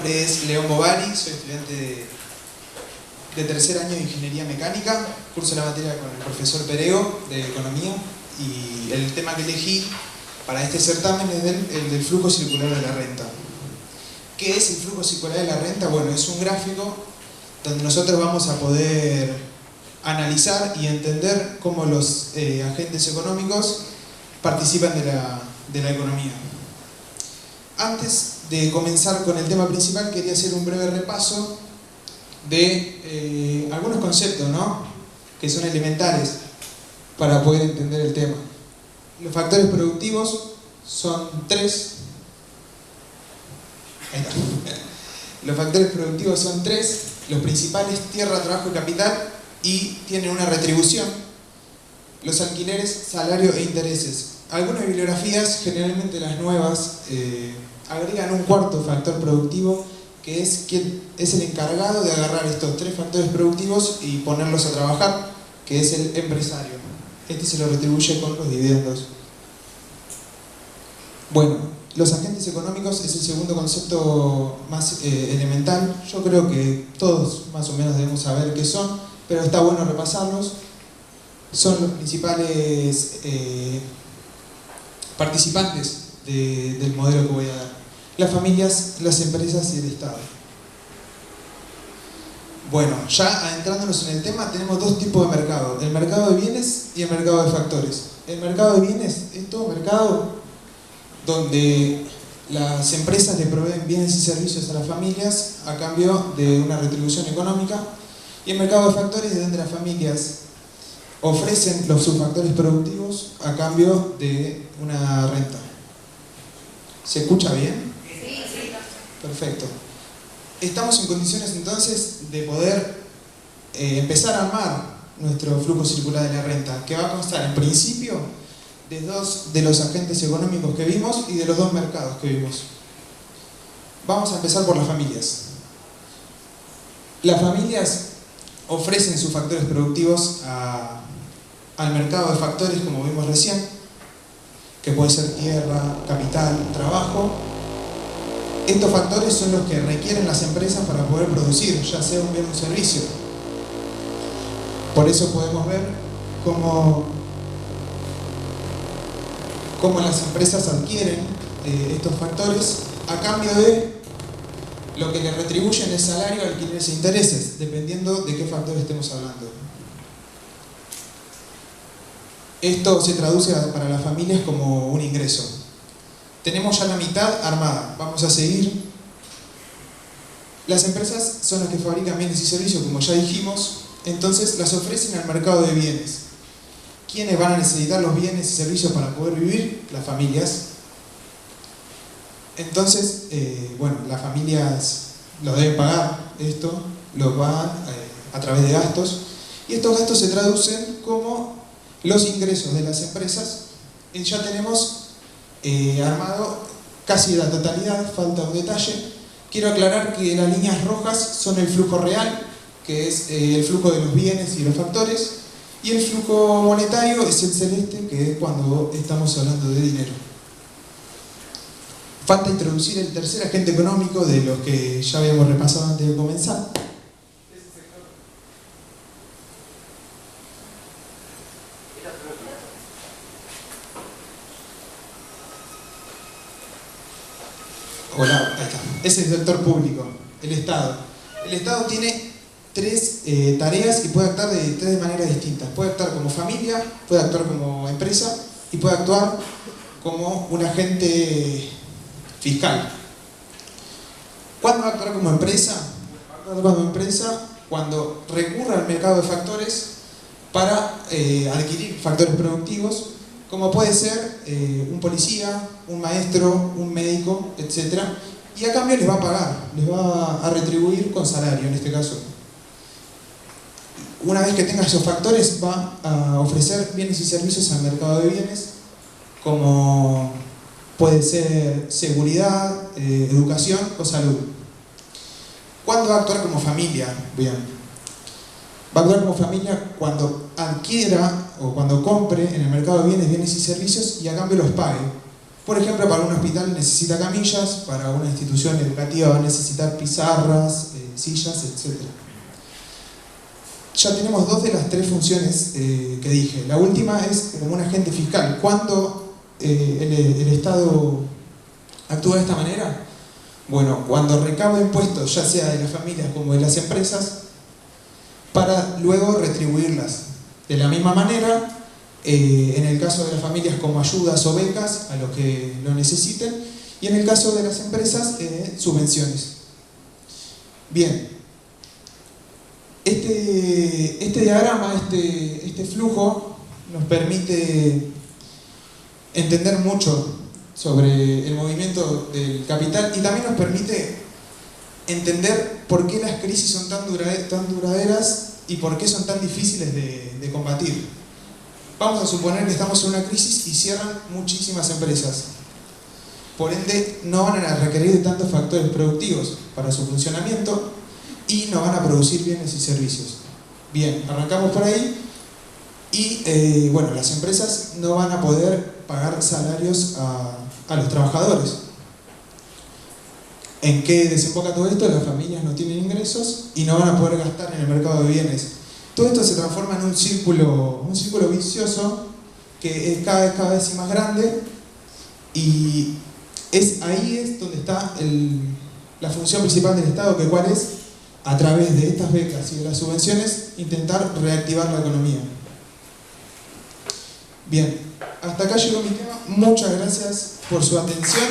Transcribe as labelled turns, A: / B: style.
A: nombre es León Bovari, soy estudiante de tercer año de Ingeniería Mecánica, curso la materia con el profesor Perego de Economía, y el tema que elegí para este certamen es el del flujo circular de la renta. ¿Qué es el flujo circular de la renta? Bueno, es un gráfico donde nosotros vamos a poder analizar y entender cómo los agentes económicos participan de la economía. Antes de comenzar con el tema principal, quería hacer un breve repaso de algunos conceptos, ¿no?, que son elementales para poder entender el tema. Los factores productivos son tres. Ahí está. Los factores productivos son tres, los principales: tierra, trabajo y capital, y tienen una retribución: los alquileres, salario e intereses. Algunas bibliografías, generalmente las nuevas, agregan un cuarto factor productivo, que es quien es el encargado de agarrar estos tres factores productivos y ponerlos a trabajar, que es el empresario. Este se lo retribuye con los dividendos. Bueno, los agentes económicos es el segundo concepto más elemental. Yo creo que todos más o menos debemos saber qué son, pero está bueno repasarlos. Son los principales participantes del modelo que voy a dar: las familias, las empresas y el Estado. Bueno, ya adentrándonos en el tema, tenemos dos tipos de mercado: el mercado de bienes y el mercado de factores. El mercado de bienes es todo mercado donde las empresas le proveen bienes y servicios a las familias a cambio de una retribución económica, y el mercado de factores es donde las familias ofrecen sus factores productivos a cambio de una renta. ¿Se escucha bien?
B: Sí, sí.
A: Perfecto. Estamos en condiciones entonces de poder empezar a armar nuestro flujo circular de la renta, que va a constar en principio de dos de los agentes económicos que vimos y de los dos mercados que vimos. Vamos a empezar por las familias. Las familias ofrecen sus factores productivos al mercado de factores, como vimos recién, que puede ser tierra, capital, trabajo. Estos factores son los que requieren las empresas para poder producir, ya sea un bien o un servicio. Por eso podemos ver cómo las empresas adquieren estos factores a cambio de lo que les retribuyen el salario, alquileres e intereses, dependiendo de qué factor estemos hablando. Esto se traduce para las familias como un ingreso. Tenemos ya la mitad armada, vamos a seguir. Las empresas son las que fabrican bienes y servicios, como ya dijimos, entonces las ofrecen al mercado de bienes. ¿Quiénes van a necesitar los bienes y servicios para poder vivir? Las familias. Entonces, bueno, las familias lo deben pagar, esto lo pagan a través de gastos, y estos gastos se traducen como los ingresos de las empresas. Ya tenemos armado casi la totalidad, falta un detalle. Quiero aclarar que las líneas rojas son el flujo real, que es el flujo de los bienes y los factores, y el flujo monetario es el celeste, que es cuando estamos hablando de dinero. Falta introducir el tercer agente económico de los que ya habíamos repasado antes de comenzar. Hola, ahí está. Es el sector público, el Estado. El Estado tiene tres tareas y puede actuar de tres maneras distintas. Puede actuar como familia, puede actuar como empresa y puede actuar como un agente fiscal. ¿Cuándo va a actuar como empresa? Va a actuar como empresa cuando recurra al mercado de factores para adquirir factores productivos, como puede ser un policía, un maestro, un médico, etc. Y a cambio les va a pagar, les va a retribuir con salario en este caso. Una vez que tenga esos factores, va a ofrecer bienes y servicios al mercado de bienes, como puede ser seguridad, educación o salud. ¿Cuándo va a actuar como familia? Bien. Va a actuar como familia cuando adquiera o cuando compre en el mercado de bienes y servicios y a cambio los pague. Por ejemplo, para un hospital necesita camillas, para una institución educativa va a necesitar pizarras, sillas, etc. Ya tenemos 2 de las 3 funciones que dije. La última es como un agente fiscal. ¿Cuándo el Estado actúa de esta manera? Bueno, cuando recauda impuestos, ya sea de las familias como de las empresas, para luego retribuirlas. De la misma manera, en el caso de las familias como ayudas o becas a los que lo necesiten, y en el caso de las empresas, subvenciones. Bien, este diagrama, este flujo, nos permite entender mucho sobre el movimiento del capital y también nos permite entender por qué las crisis son tan duraderas y por qué son tan difíciles de combatir. Vamos a suponer que estamos en una crisis y cierran muchísimas empresas. Por ende, no van a requerir de tantos factores productivos para su funcionamiento y no van a producir bienes y servicios. Bien, arrancamos por ahí y bueno, las empresas no van a poder pagar salarios a los trabajadores. ¿En qué desemboca todo esto? Las familias no tienen ingresos y no van a poder gastar en el mercado de bienes. Todo esto se transforma en un círculo vicioso que es cada vez más grande y ahí es donde está la función principal del Estado, que cuál es, a través de estas becas y de las subvenciones, intentar reactivar la economía. Bien, hasta acá llegó mi tema. Muchas gracias por su atención.